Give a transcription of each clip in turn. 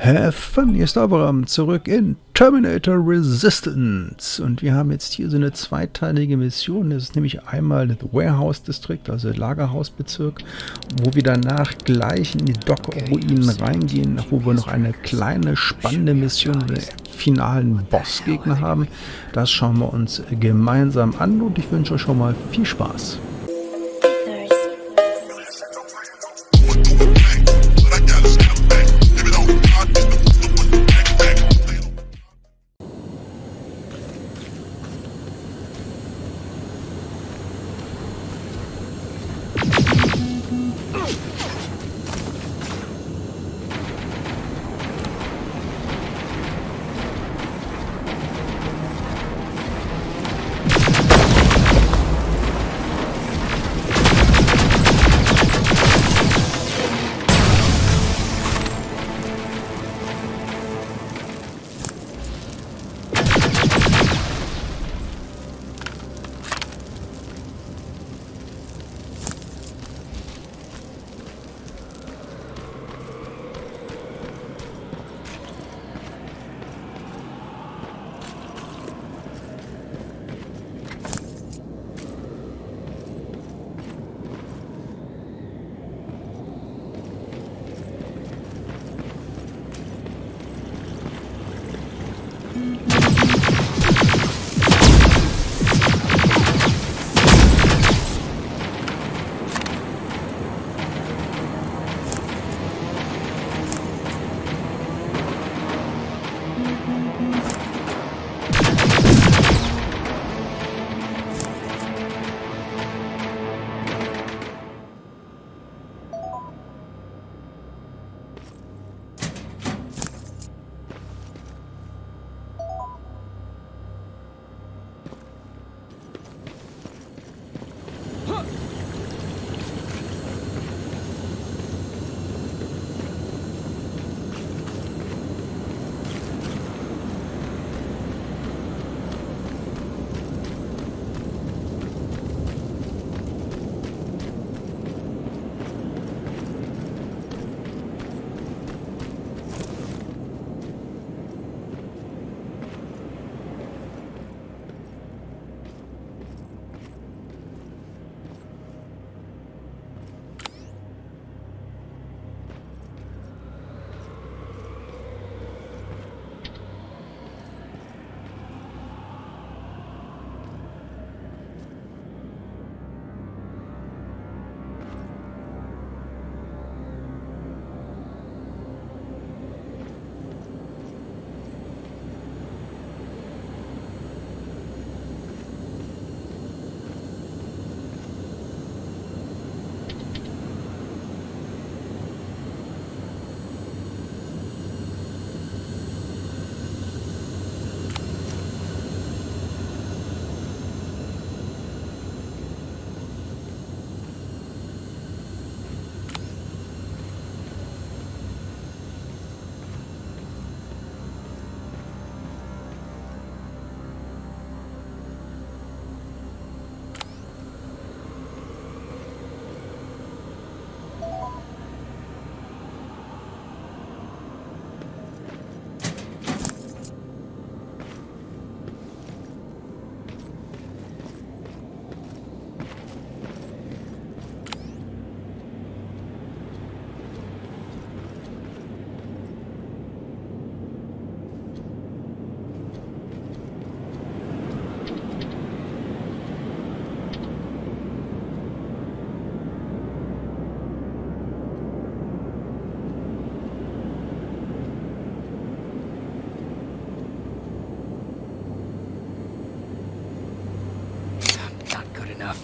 Heaven, hier ist Abraham zurück in Terminator Resistance. Und wir haben jetzt hier so eine zweiteilige Mission. Das ist nämlich einmal das Warehouse District, also Lagerhausbezirk, wo wir danach gleich in die Dockruinen reingehen, wo wir noch eine kleine spannende Mission mit dem finalen Bossgegner haben. Das schauen wir uns gemeinsam an und ich wünsche euch schon mal viel Spaß.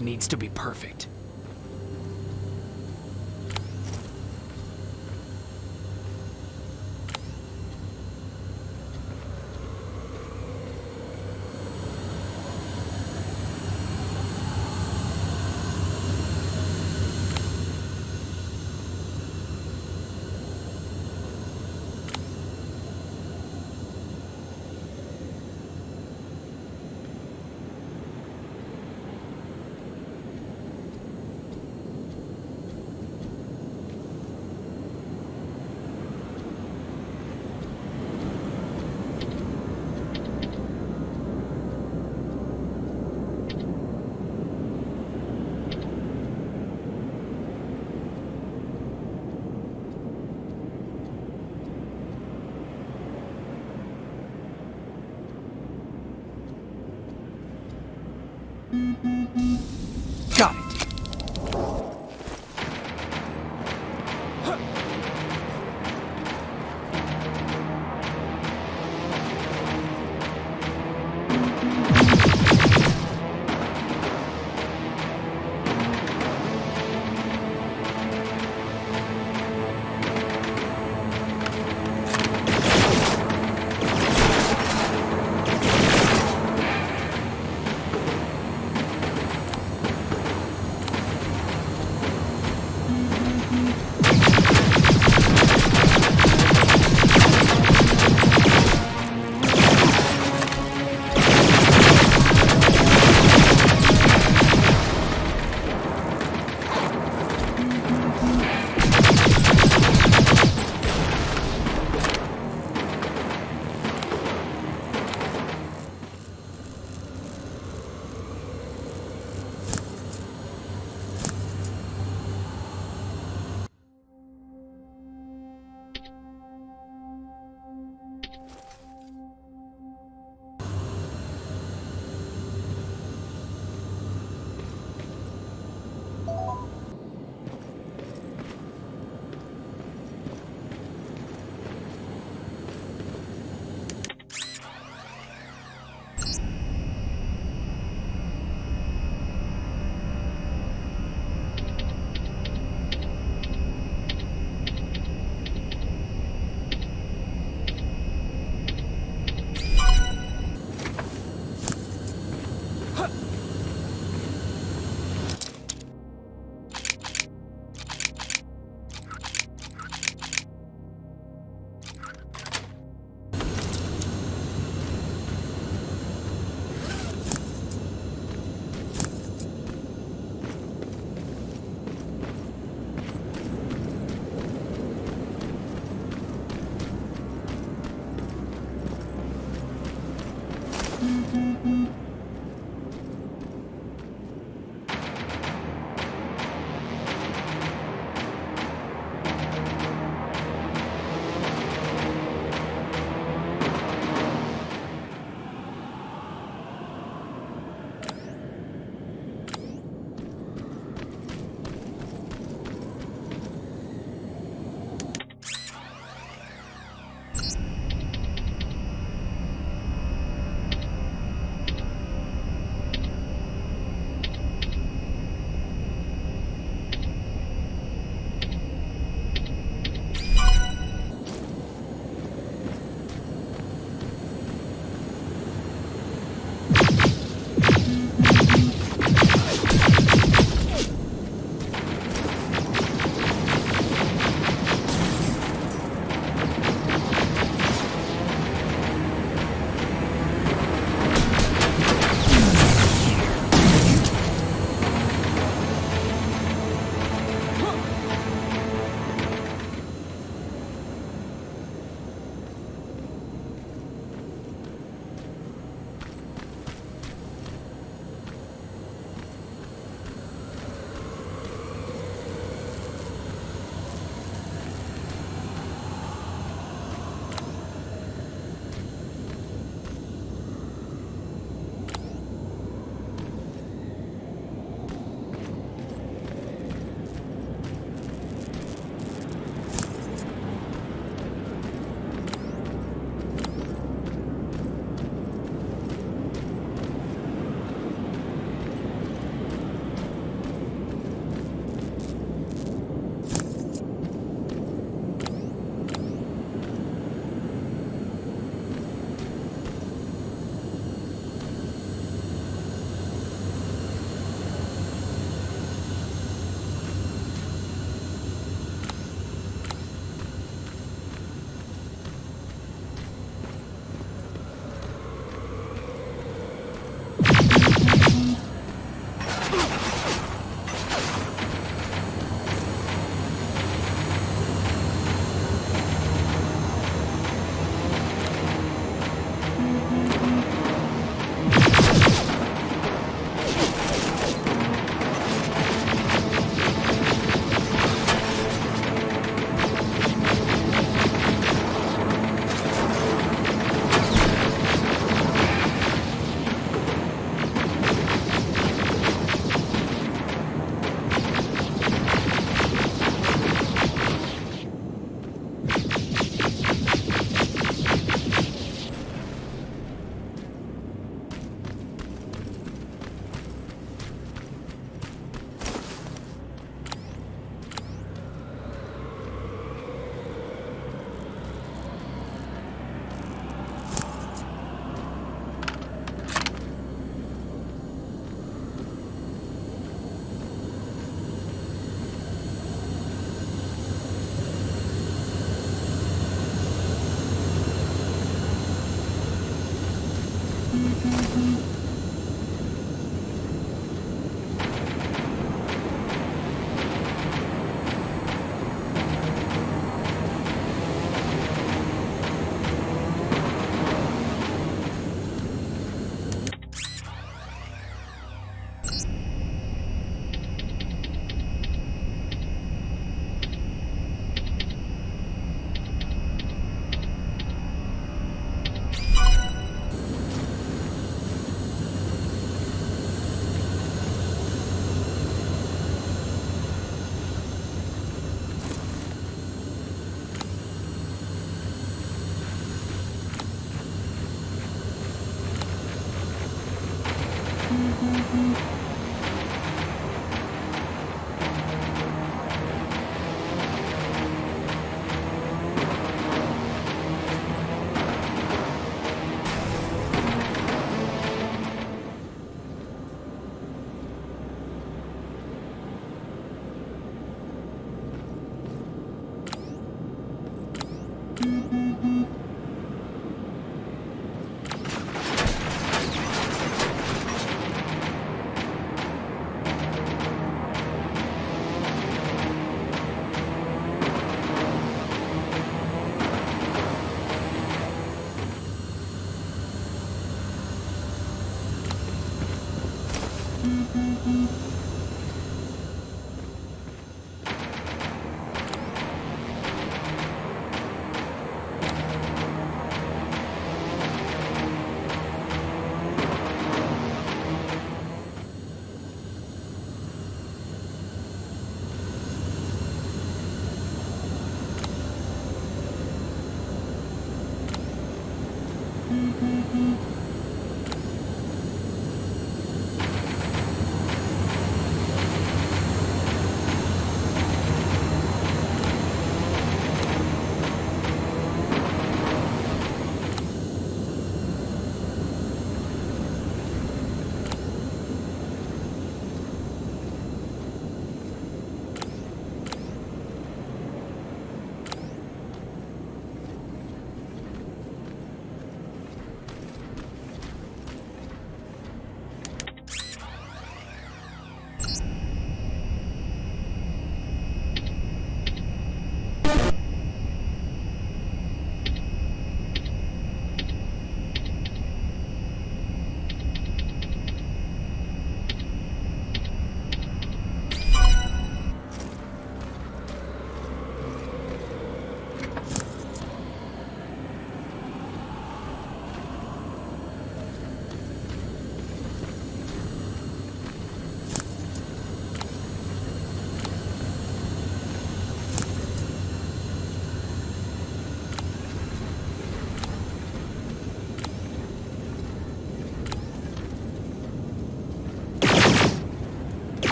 Needs to be perfect. Got it.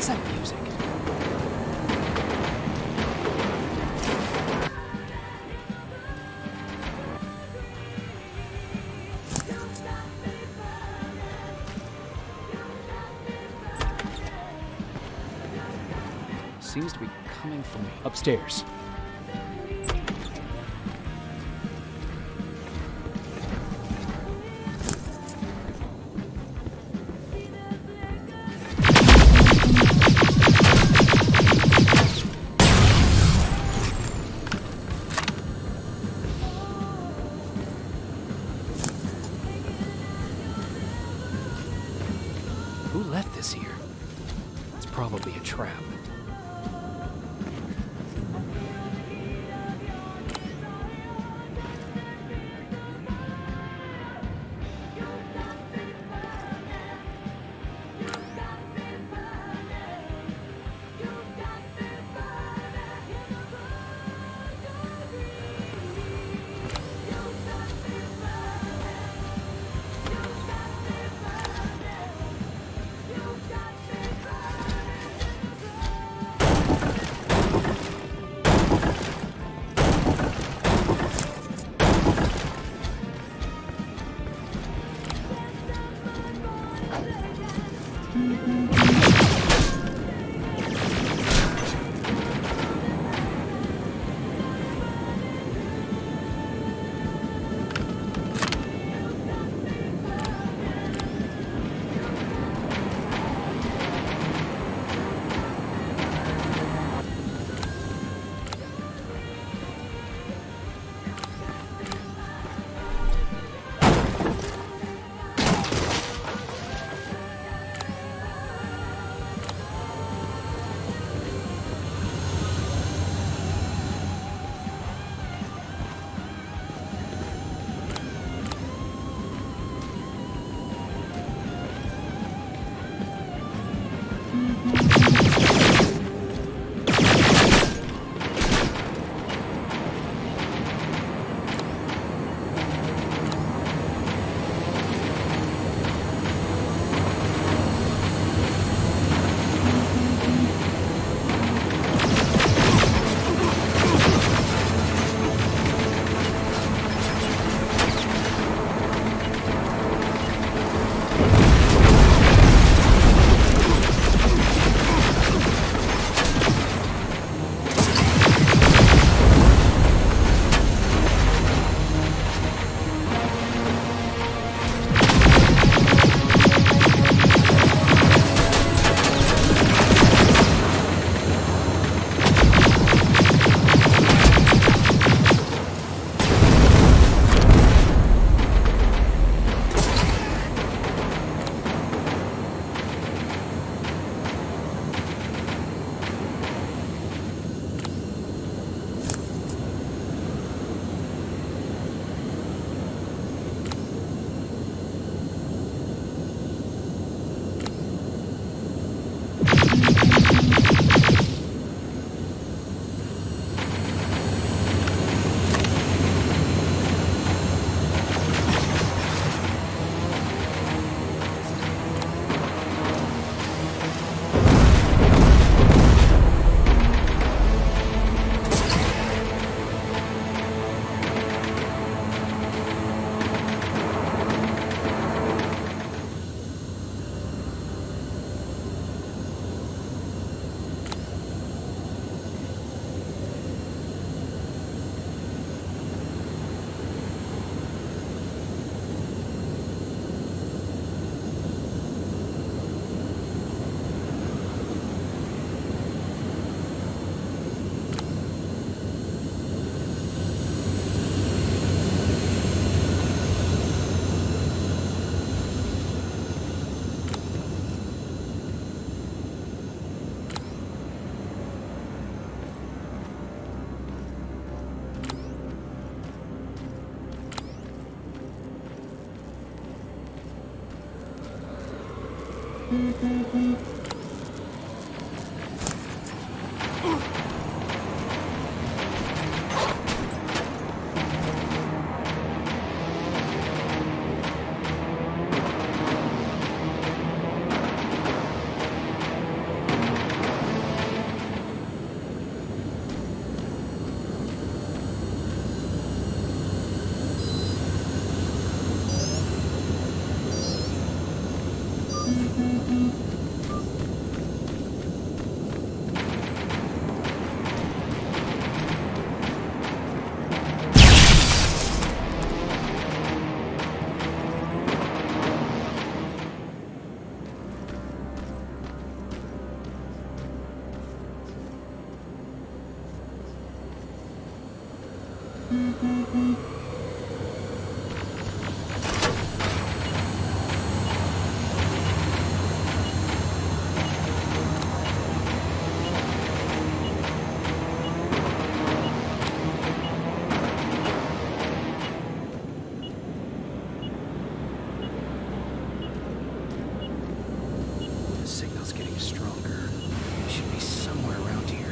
What's that music? Seems to be coming from upstairs. Who left this here? It's probably a trap. The signal's getting stronger. It should be somewhere around here.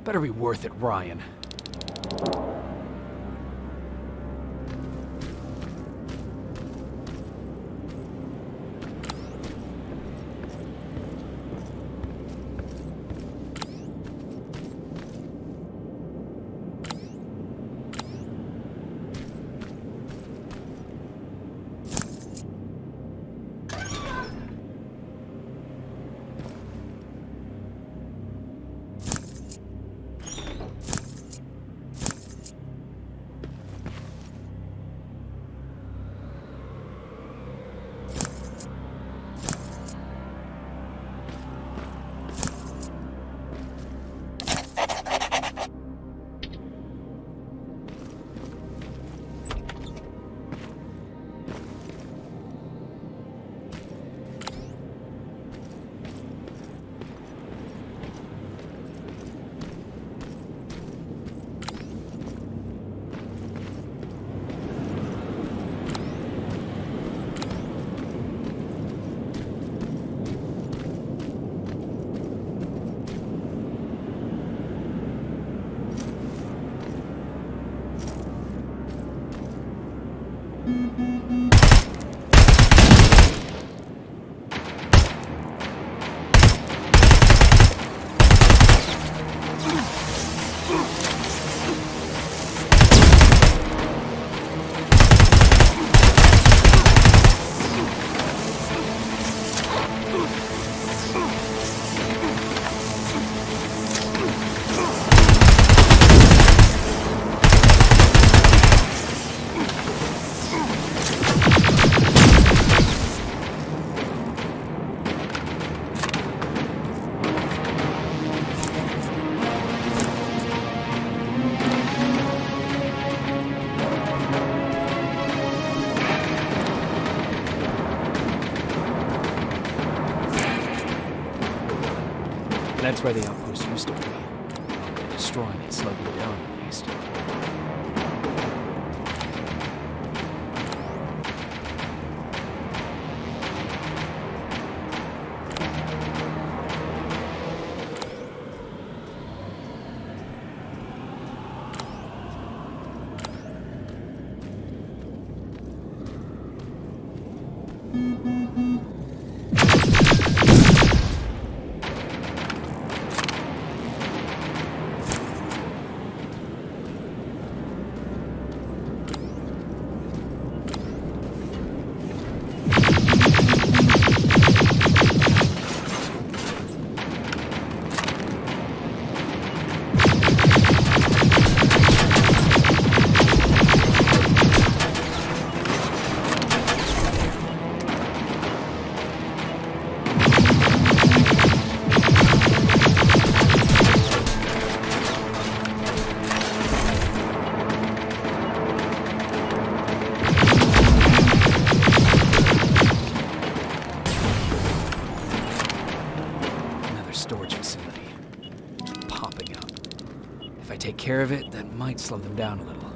Better be worth it, Ryan. That's where the outpost used to be. Destroying it slowed me down, at least. Take care of it, that might slow them down a little.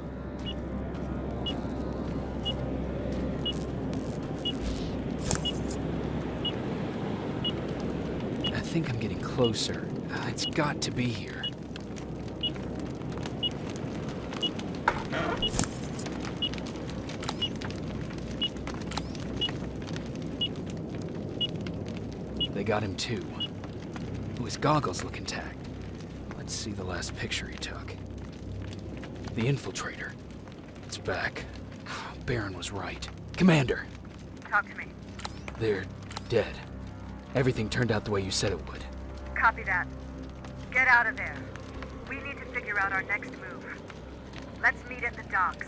I think I'm getting closer. It's got to be here. They got him too. Ooh, his goggles look intact. Let's see the last picture he took. The infiltrator. It's back. Baron was right. Commander! Talk to me. They're dead. Everything turned out the way you said it would. Copy that. Get out of there. We need to figure out our next move. Let's meet at the docks.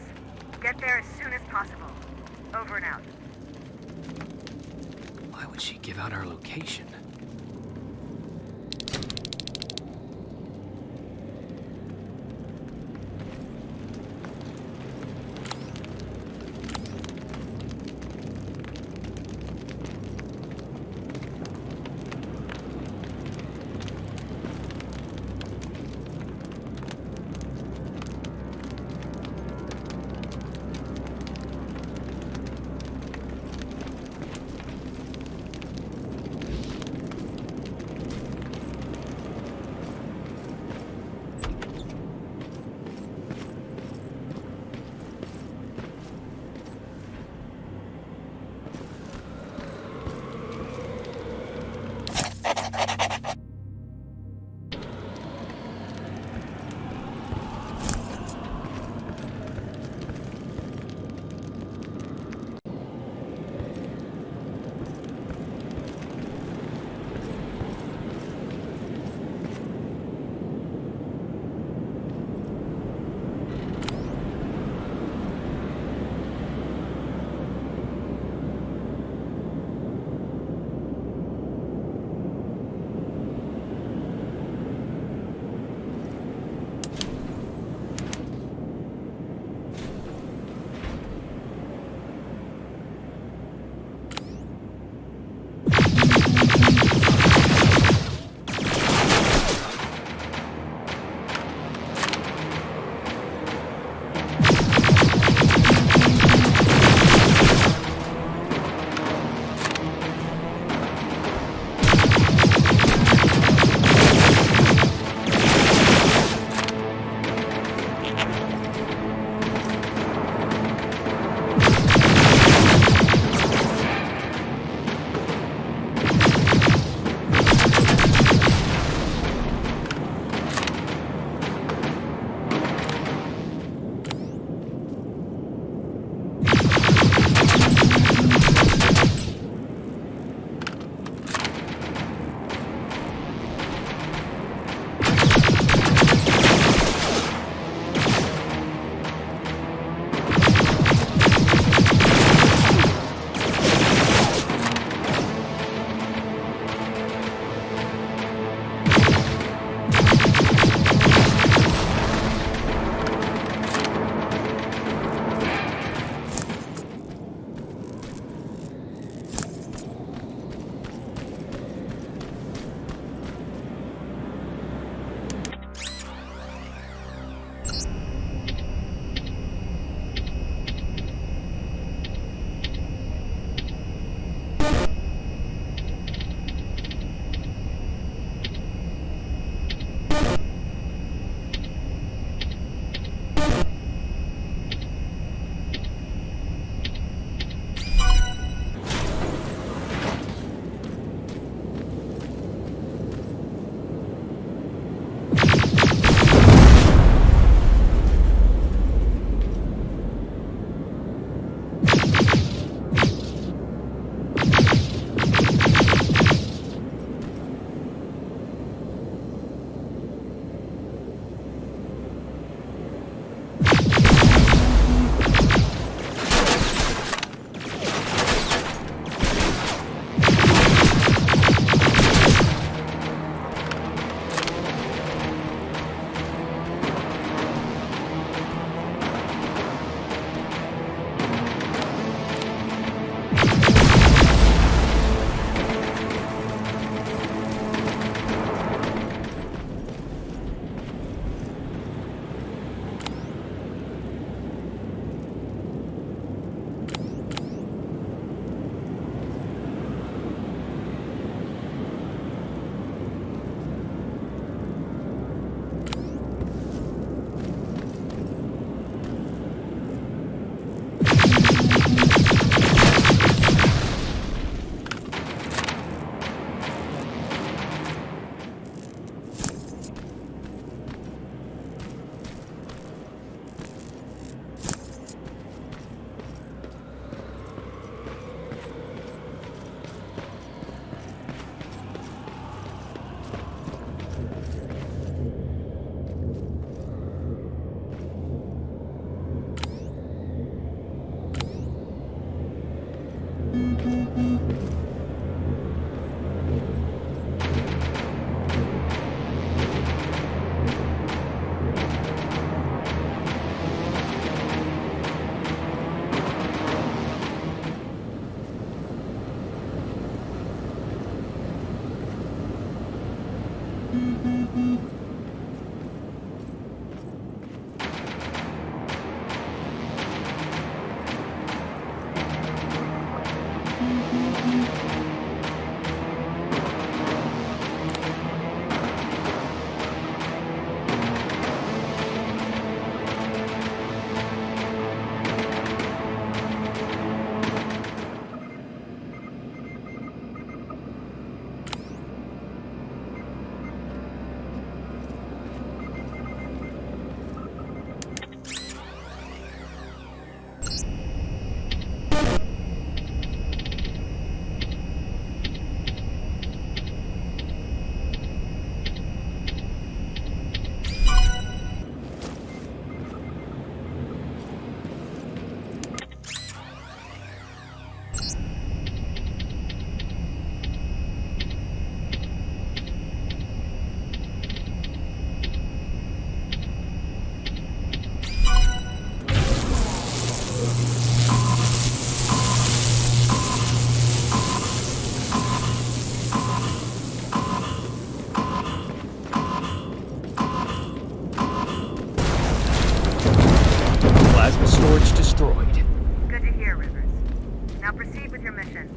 Get there as soon as possible. Over and out. Why would she give out our location? Storage destroyed. Good to hear, Rivers. Now proceed with your mission.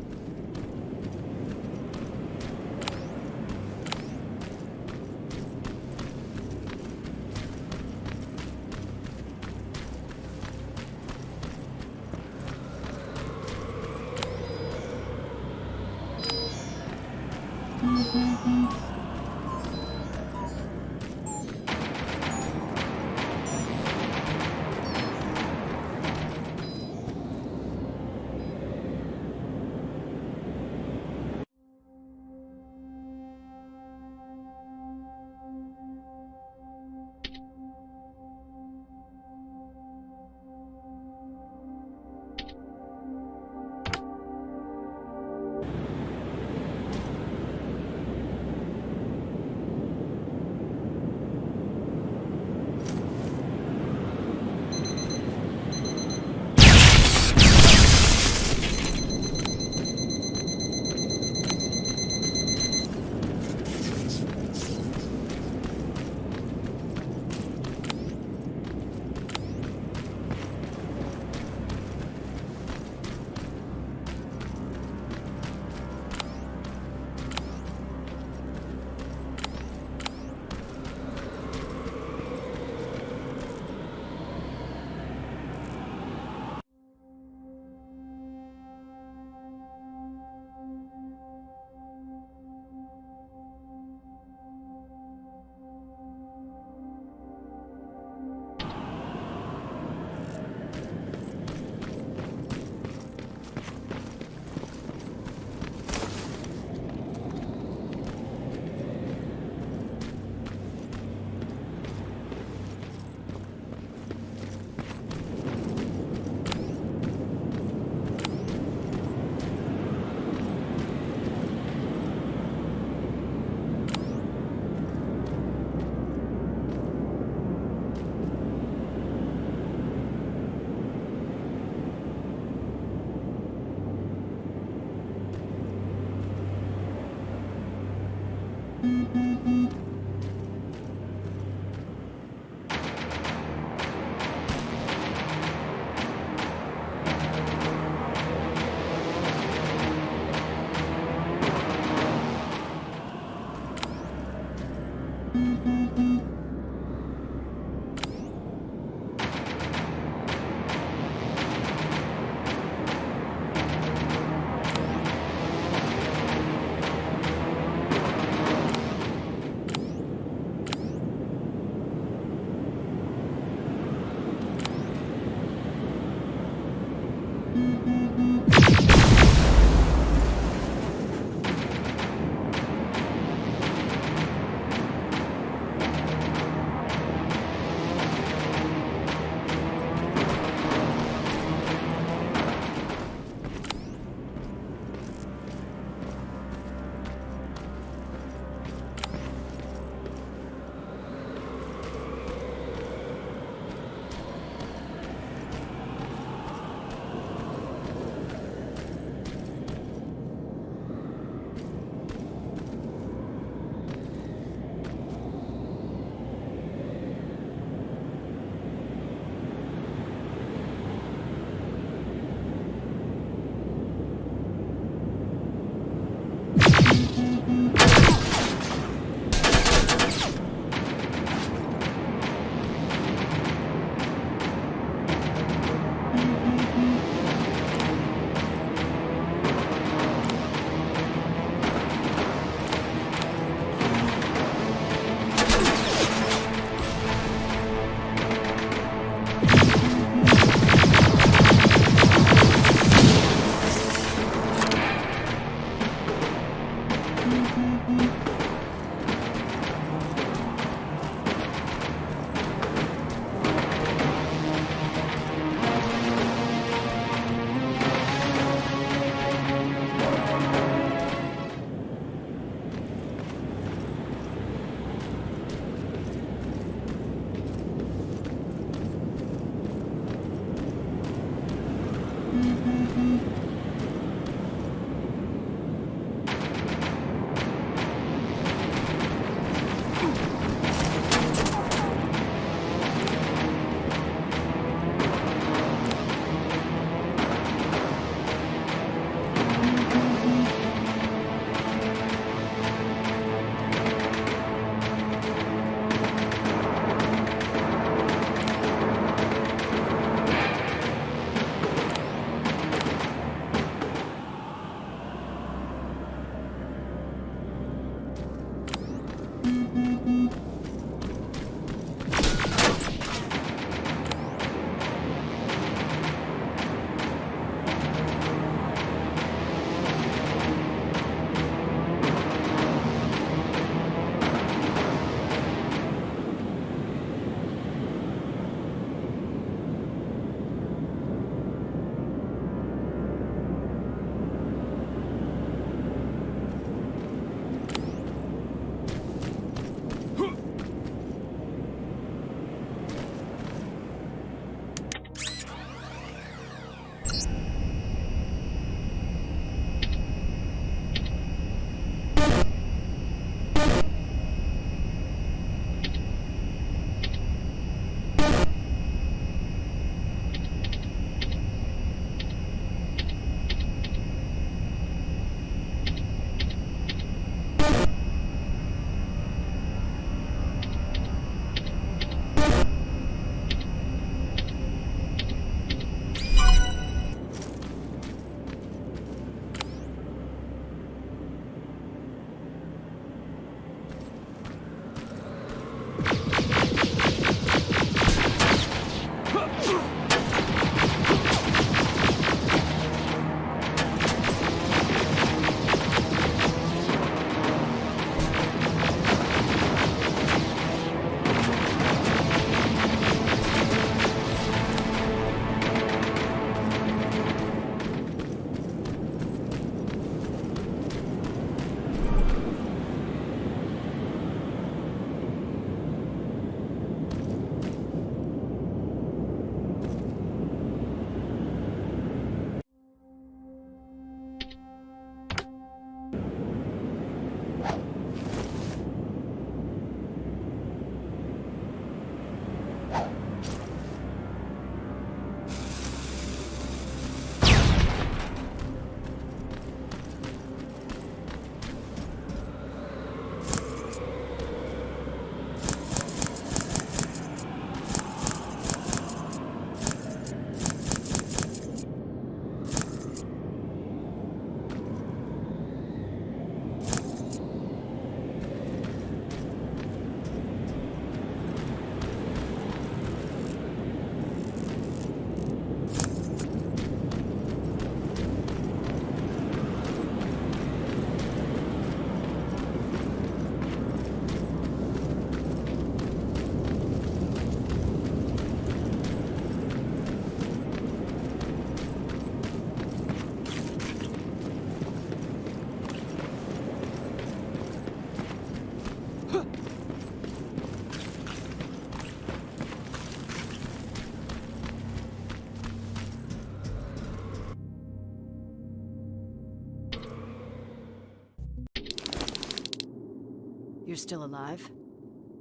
You're still alive?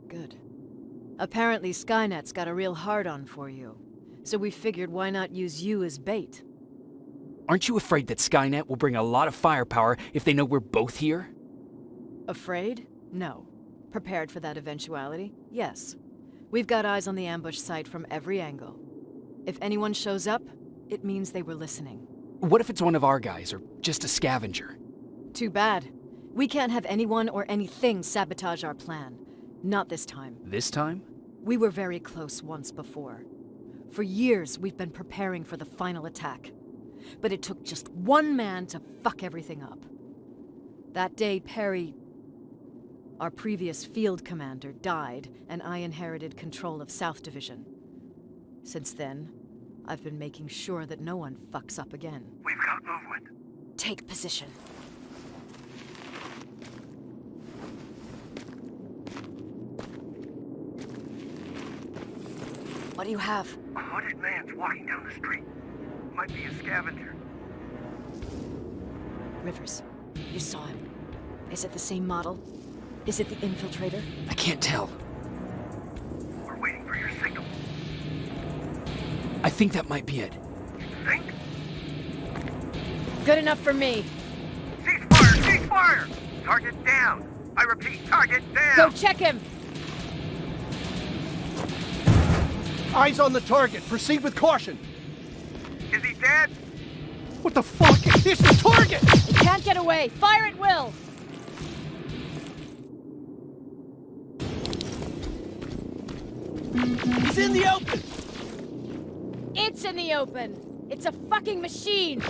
Good. Apparently Skynet's got a real hard-on for you. So we figured why not use you as bait? Aren't you afraid that Skynet will bring a lot of firepower if they know we're both here? Afraid? No. Prepared for that eventuality? Yes. We've got eyes on the ambush site from every angle. If anyone shows up, it means they were listening. What if it's one of our guys, or just a scavenger? Too bad. We can't have anyone or anything sabotage our plan. Not this time. This time? We were very close once before. For years, we've been preparing for the final attack. But it took just one man to fuck everything up. That day, Perry, our previous field commander, died, and I inherited control of South Division. Since then, I've been making sure that no one fucks up again. We've got movement. Take position. What do you have? A hooded man's walking down the street. Might be a scavenger. Rivers, you saw him. Is it the same model? Is it the infiltrator? I can't tell. We're waiting for your signal. I think that might be it. You think? Good enough for me. Cease fire! Cease fire! Target down! I repeat, target down! Go check him! Eyes on the target. Proceed with caution. Is he dead? What the fuck? It's the target! It can't get away. Fire at will! He's in the open! It's in the open! It's a fucking machine!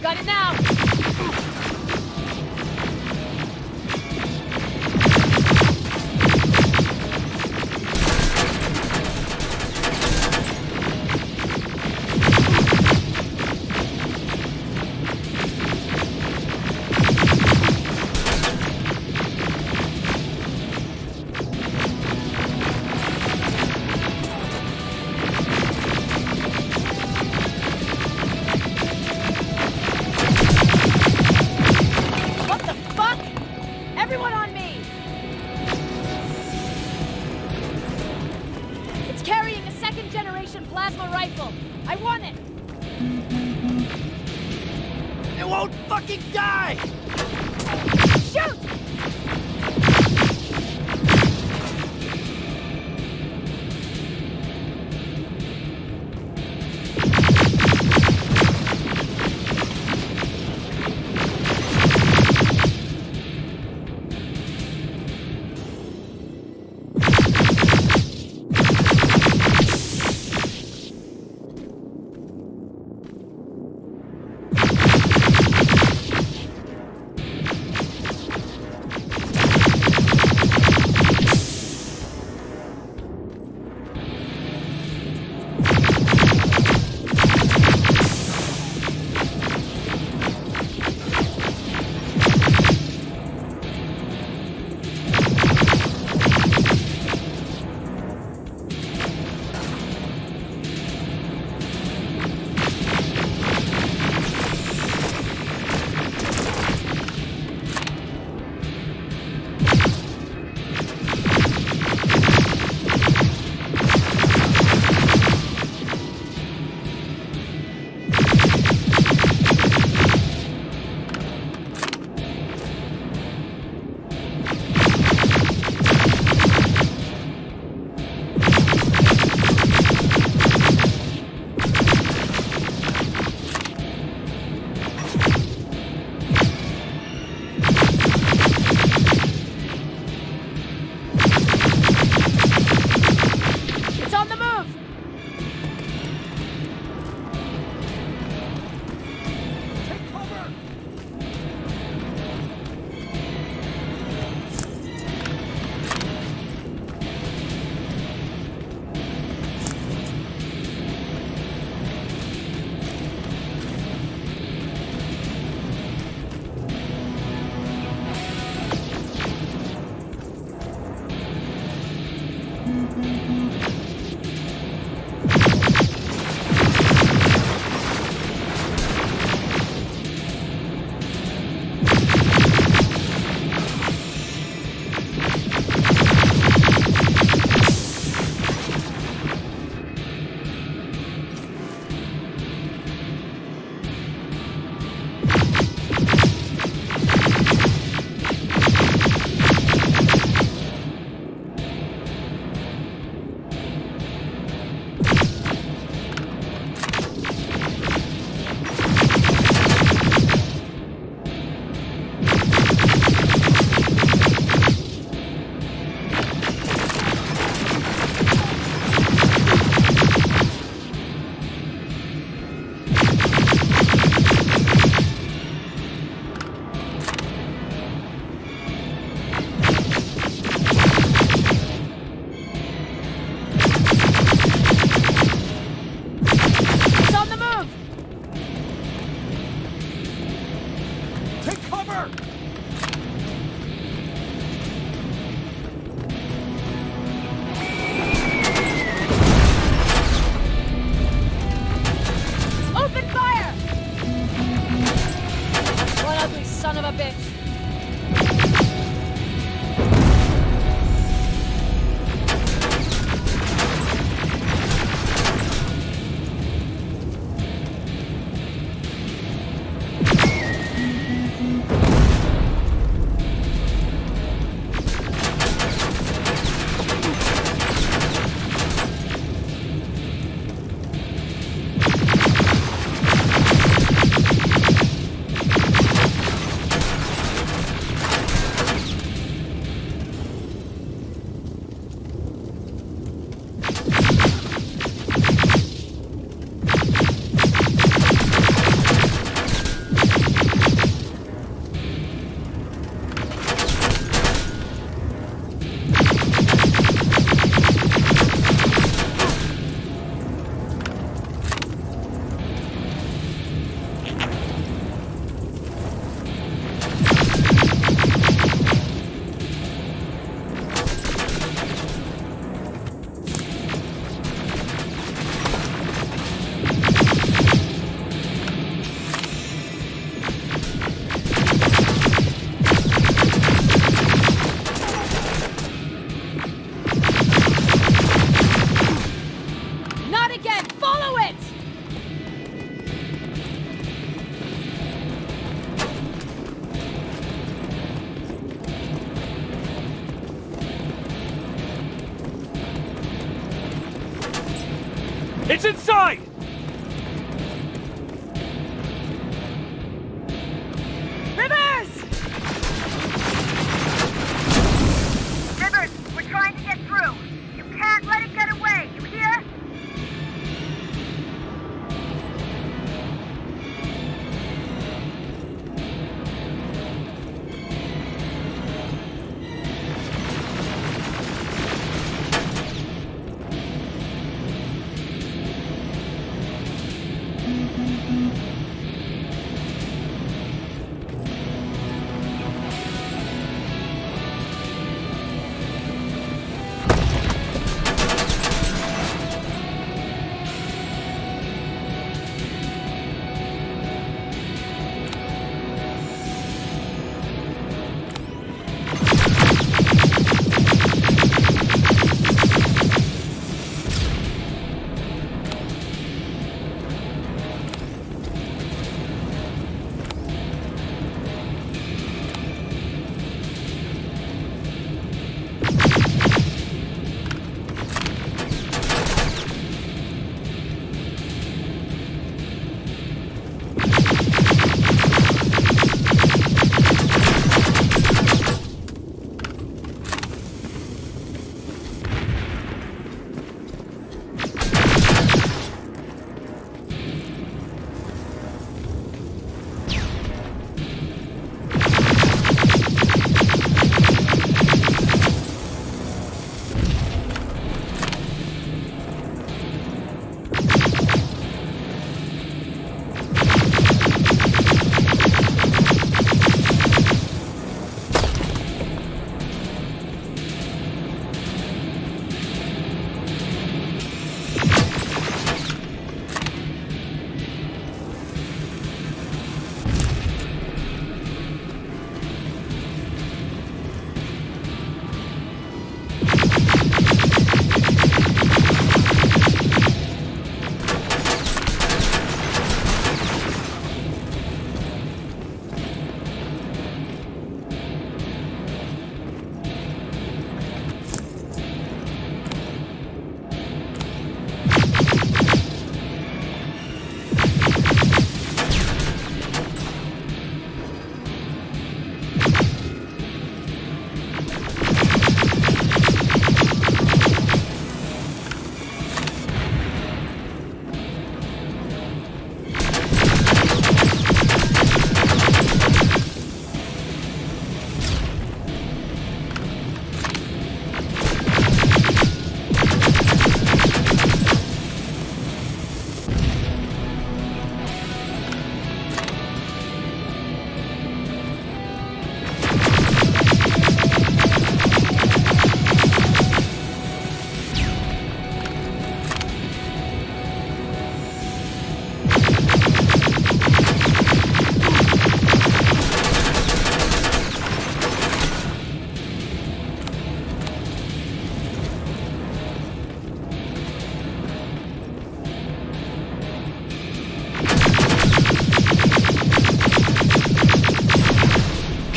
Got it now! bitch! It's inside! Rivers! Rivers, we're trying to get through. You can't let it get away, you hear?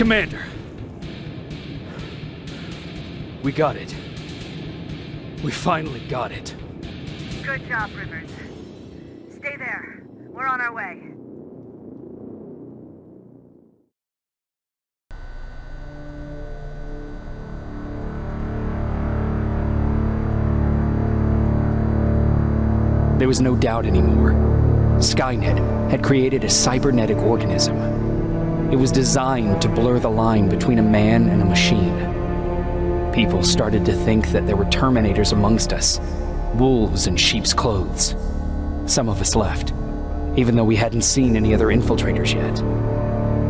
Commander. We got it. We finally got it. Good job, Rivers. Stay there. We're on our way. There was no doubt anymore. Skynet had created a cybernetic organism. It was designed to blur the line between a man and a machine. People started to think that there were Terminators amongst us, wolves in sheep's clothes. Some of us left, even though we hadn't seen any other infiltrators yet.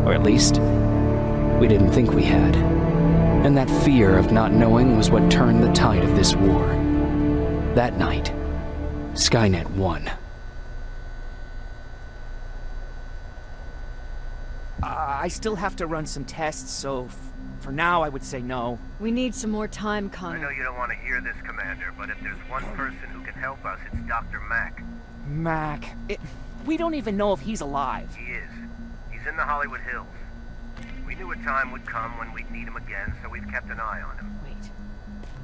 Or at least, we didn't think we had. And that fear of not knowing was what turned the tide of this war. That night, Skynet won. I still have to run some tests, so for now I would say no. We need some more time, I Connor. know you don't want to hear this, Commander, but if there's one person who can help us, it's Dr. Mack. Mac, we don't even know if he's alive. He is. He's in the Hollywood Hills. We knew a time would come when we'd need him again, so we've kept an eye on him. Wait.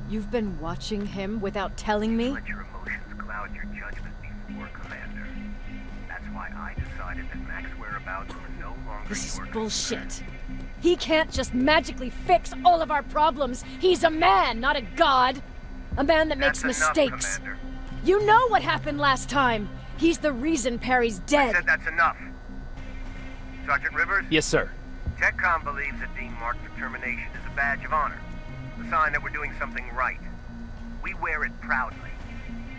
You've been watching him without telling me? Let your emotions cloud your judgment before, Commander. That's why I decided that Mack's whereabouts were no longer This is your bullshit. concern. He can't just magically fix all of our problems. He's a man, not a god. A man that makes That's enough, mistakes. Commander. You know what happened last time. He's the reason Perry's I dead. said that's enough. Sergeant Rivers? Yes, sir. TechCom believes that being marked for termination is a badge of honor. A sign that we're doing something right. We wear it proudly.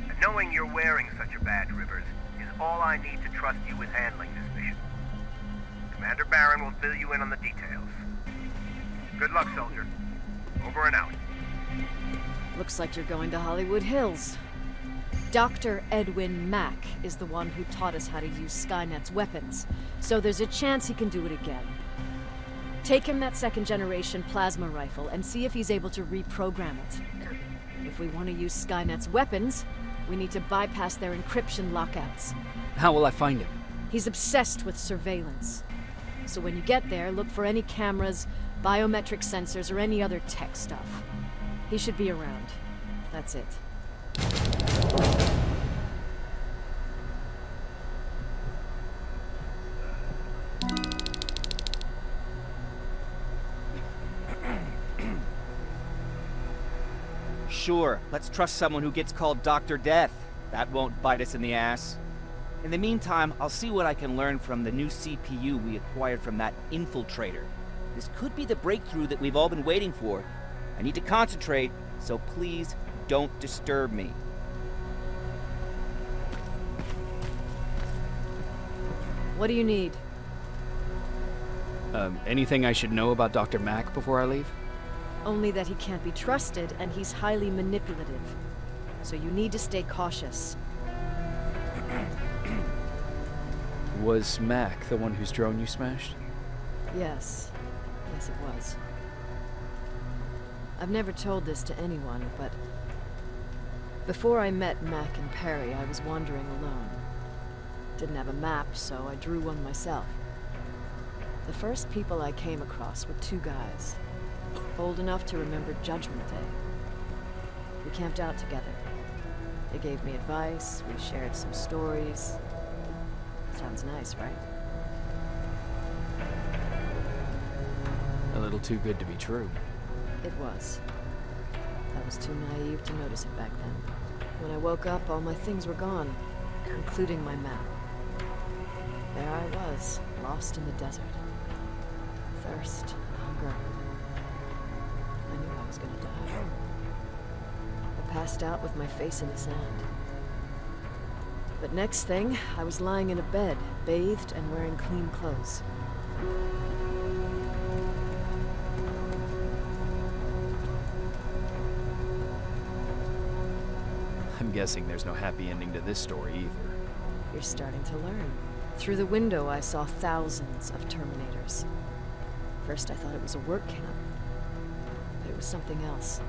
And knowing you're wearing such a badge, Rivers, is all I need to trust you with handling this mission. Commander Barron will fill you in on the details. Good luck, soldier. Over and out. Looks like you're going to Hollywood Hills. Dr. Edwin Mack is the one who taught us how to use Skynet's weapons, so there's a chance he can do it again. Take him that second-generation plasma rifle and see if he's able to reprogram it. If we want to use Skynet's weapons, we need to bypass their encryption lockouts. How will I find him? He's obsessed with surveillance. So when you get there, look for any cameras, biometric sensors, or any other tech stuff. He should be around. That's it. Sure, let's trust someone who gets called Dr. Death. That won't bite us in the ass. In the meantime, I'll see what I can learn from the new CPU we acquired from that infiltrator. This could be the breakthrough that we've all been waiting for. I need to concentrate, so please don't disturb me. What do you need? Anything I should know about Dr. Mack before I leave? Only that he can't be trusted and he's highly manipulative. So you need to stay cautious. Was Mack the one whose drone you smashed? Yes. Yes, it was. I've never told this to anyone, but before I met Mack and Perry, I was wandering alone. Didn't have a map, so I drew one myself. The first people I came across were two guys, old enough to remember Judgment Day. We camped out together. They gave me advice, we shared some stories. Sounds nice, right? A little too good to be true. It was. I was too naive to notice it back then. When I woke up, all my things were gone, including my map. There I was, lost in the desert. Thirst, hunger. I knew I was gonna die. I passed out with my face in the sand. But next thing, I was lying in a bed, bathed and wearing clean clothes. I'm guessing there's no happy ending to this story either. You're starting to learn. Through the window, I saw thousands of Terminators. First, I thought it was a work camp. But it was something else.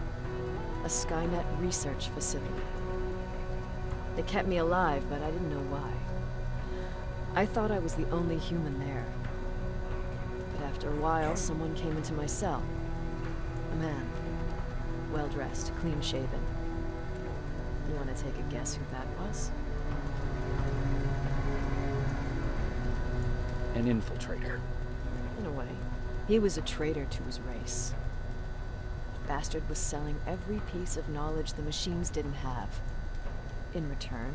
A Skynet research facility. They kept me alive, but I didn't know why. I thought I was the only human there. But after After a while, someone came into my cell. A man. Well-dressed, clean-shaven. You want to take a guess who that was? An infiltrator. In a way. He was a traitor to his race. Bastard was selling every piece of knowledge the machines didn't have. In return,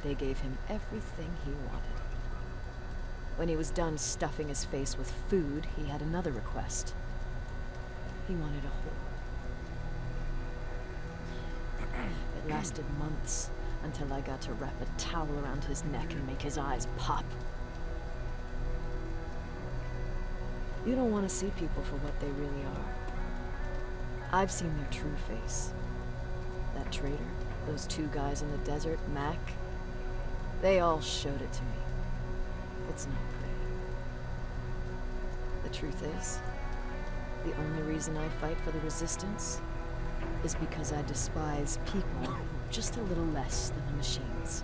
they gave him everything he wanted. When he was done stuffing his face with food, he had another request. He wanted a whore. It lasted months, until I got to wrap a towel around his neck and make his eyes pop. You don't want to see people for what they really are. I've seen their true face. That traitor, those two guys in the desert, Mac, they all showed it to me. It's not pretty. The truth is, the only reason I fight for the Resistance is because I despise people who are just a little less than the machines.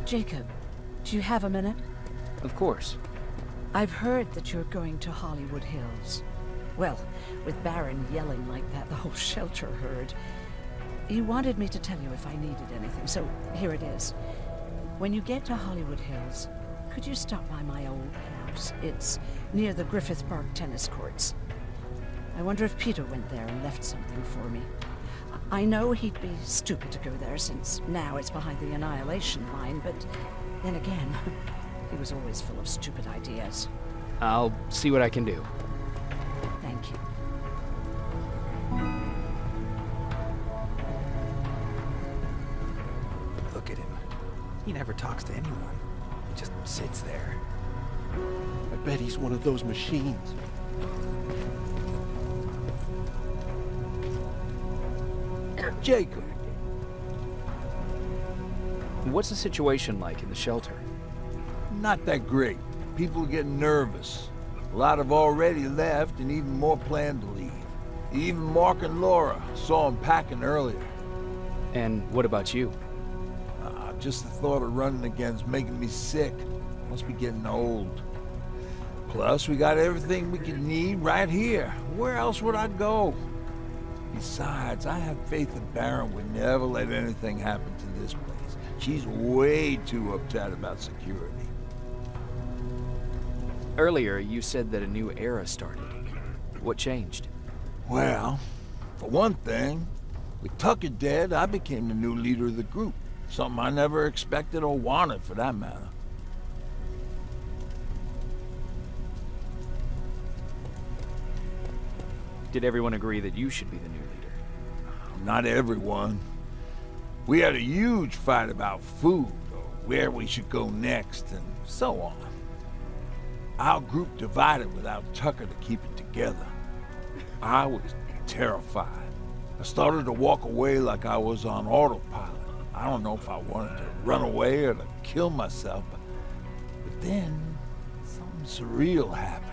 Jacob, do you have a minute? Of course. I've heard that you're going to Hollywood Hills. Well, with Baron yelling like that, the whole shelter heard. He wanted me to tell you if I needed anything, so here it is. When you get to Hollywood Hills, could you stop by my old house? It's near the Griffith Park tennis courts. I wonder if Peter went there and left something for me. I know he'd be stupid to go there, since now it's behind the Annihilation line, but then again, he was always full of stupid ideas. I'll see what I can do. Thank you. Look at him. He never talks to anyone. He just sits there. I bet he's one of those machines. Jacob, What's the situation like in the shelter? not that great. People are getting nervous. A lot have already left, and even more plan to leave. Even Mark and Laura saw him packing earlier. And what about you? Just the thought of running again's making me sick. Must be getting old. Plus, we got everything we could need right here. Where else would I go? Besides, I have faith that Baron would never let anything happen to this place. She's way too upset about security. Earlier, you said that a new era started. What changed? Well, for one thing, with Tucker dead, I became the new leader of the group. Something I never expected or wanted, for that matter. Did everyone agree that you should be the new leader? Not everyone. We had a huge fight about food, or where we should go next, and so on. Our group divided without Tucker to keep it together. I was terrified. I started to walk away like I was on autopilot. I don't know if I wanted to run away or to kill myself, but then something surreal happened.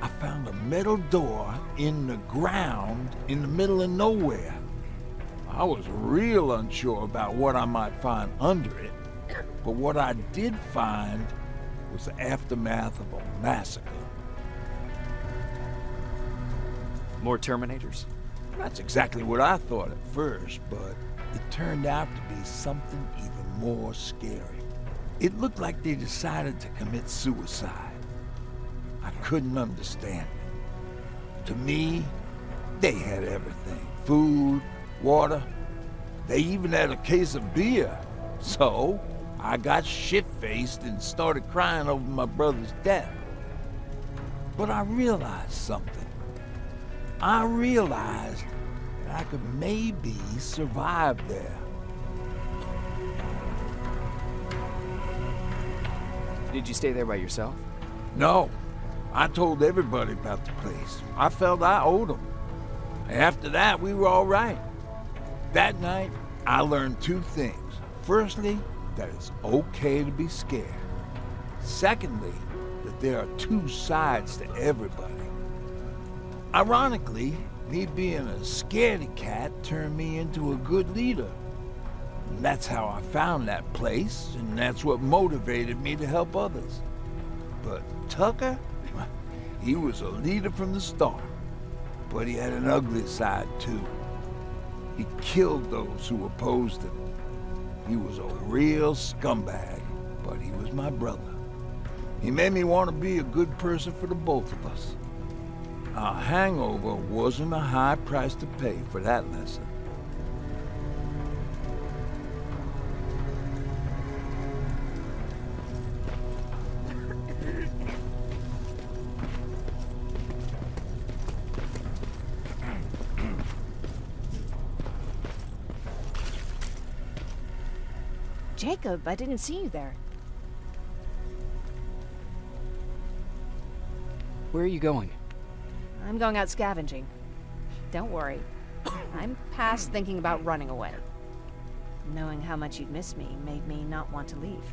I found a metal door in the ground in the middle of nowhere. I was real unsure about what I might find under it, but what I did find was the aftermath of a massacre. More Terminators? That's exactly what I thought at first, but it turned out to be something even more scary. It looked like they decided to commit suicide. I couldn't understand it. To me, they had everything. Food, water. They even had a case of beer. So, I got shit-faced and started crying over my brother's death. But I realized something. I realized that I could maybe survive there. Did you stay there by yourself? No. I told everybody about the place. I felt I owed them. After that, we were all right. That night, I learned two things. Firstly, that it's okay to be scared. Secondly, that there are two sides to everybody. Ironically, me being a scaredy cat turned me into a good leader. And that's how I found that place, and that's what motivated me to help others. But Tucker, he was a leader from the start, but he had an ugly side too. He killed those who opposed him. He was a real scumbag, but he was my brother. He made me want to be a good person for the both of us. A hangover wasn't a high price to pay for that lesson. Jacob, I didn't see you there. Where are you going? I'm going out scavenging. Don't worry. I'm past thinking about running away. Knowing how much you'd miss me made me not want to leave.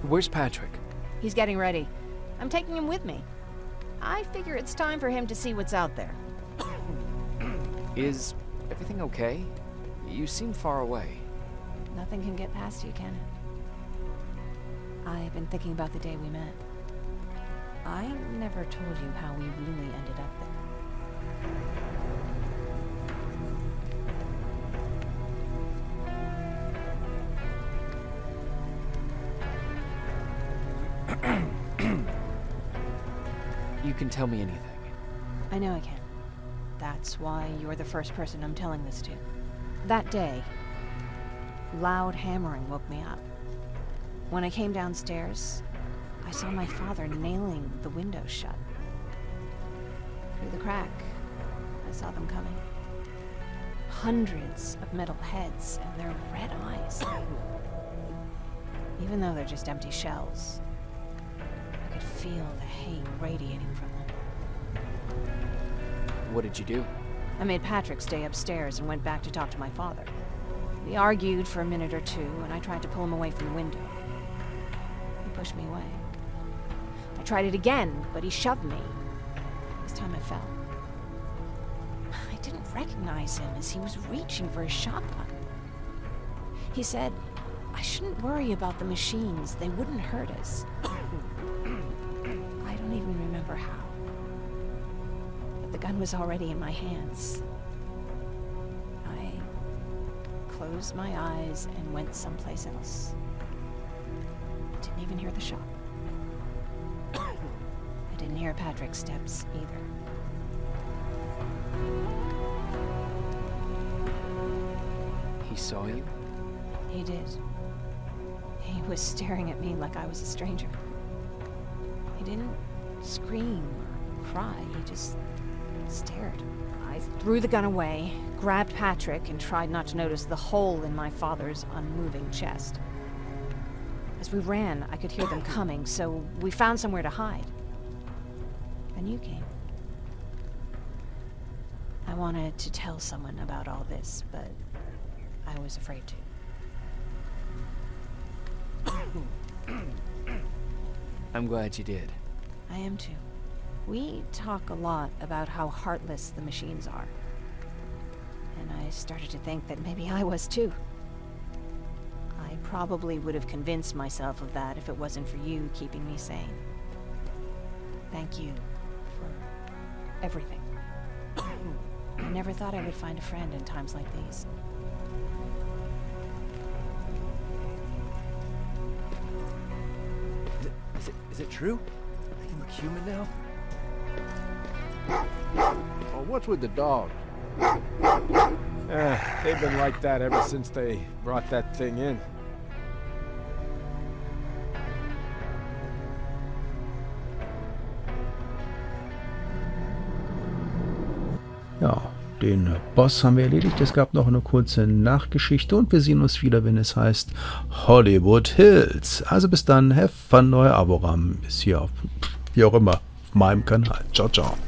Where's Patrick? He's getting ready. I'm taking him with me. I figure it's time for him to see what's out there. Is everything okay? You seem far away. Nothing can get past you, can it? I've been thinking about the day we met. I never told you how we really ended up there. You can tell me anything. I know I can. That's why you're the first person I'm telling this to. That day, loud hammering woke me up. When I came downstairs, I saw my father nailing the window shut. Through the crack, I saw them coming. Hundreds of metal heads and their red eyes. Even though they're just empty shells, I could feel the hate radiating from them. What did you do? I made Patrick stay upstairs and went back to talk to my father. We argued for a minute or two, and I tried to pull him away from the window. He pushed me away. I tried it again, but he shoved me. This time I fell. I didn't recognize him as he was reaching for his shotgun. He said, I shouldn't worry about the machines. They wouldn't hurt us. I don't even remember how. But the gun was already in my hands. I closed my eyes and went someplace else. Didn't even hear the shot. I didn't hear Patrick's steps either. He saw you? He did. He was staring at me like I was a stranger. He didn't scream or cry, he just stared. I threw the gun away, grabbed Patrick, and tried not to notice the hole in my father's unmoving chest. As we ran, I could hear them coming, so we found somewhere to hide. Then you came. I wanted to tell someone about all this, but I was afraid to. I'm glad you did. I am too. We talk a lot about how heartless the machines are. And I started to think that maybe I was too. I probably would have convinced myself of that if it wasn't for you keeping me sane. Thank you for everything. I never thought I would find a friend in times like these. Is it true? You look human now? Oh, what's with the dog? They've been like that ever since they brought that thing in. Ja, den Boss haben wir erledigt. Es gab noch eine kurze Nachgeschichte und wir sehen uns wieder, wenn es heißt Hollywood Hills. Also bis dann, have fun, neue Abo-Rahmen. Bis hier auf, wie auch immer, auf meinem Kanal. Ciao, ciao.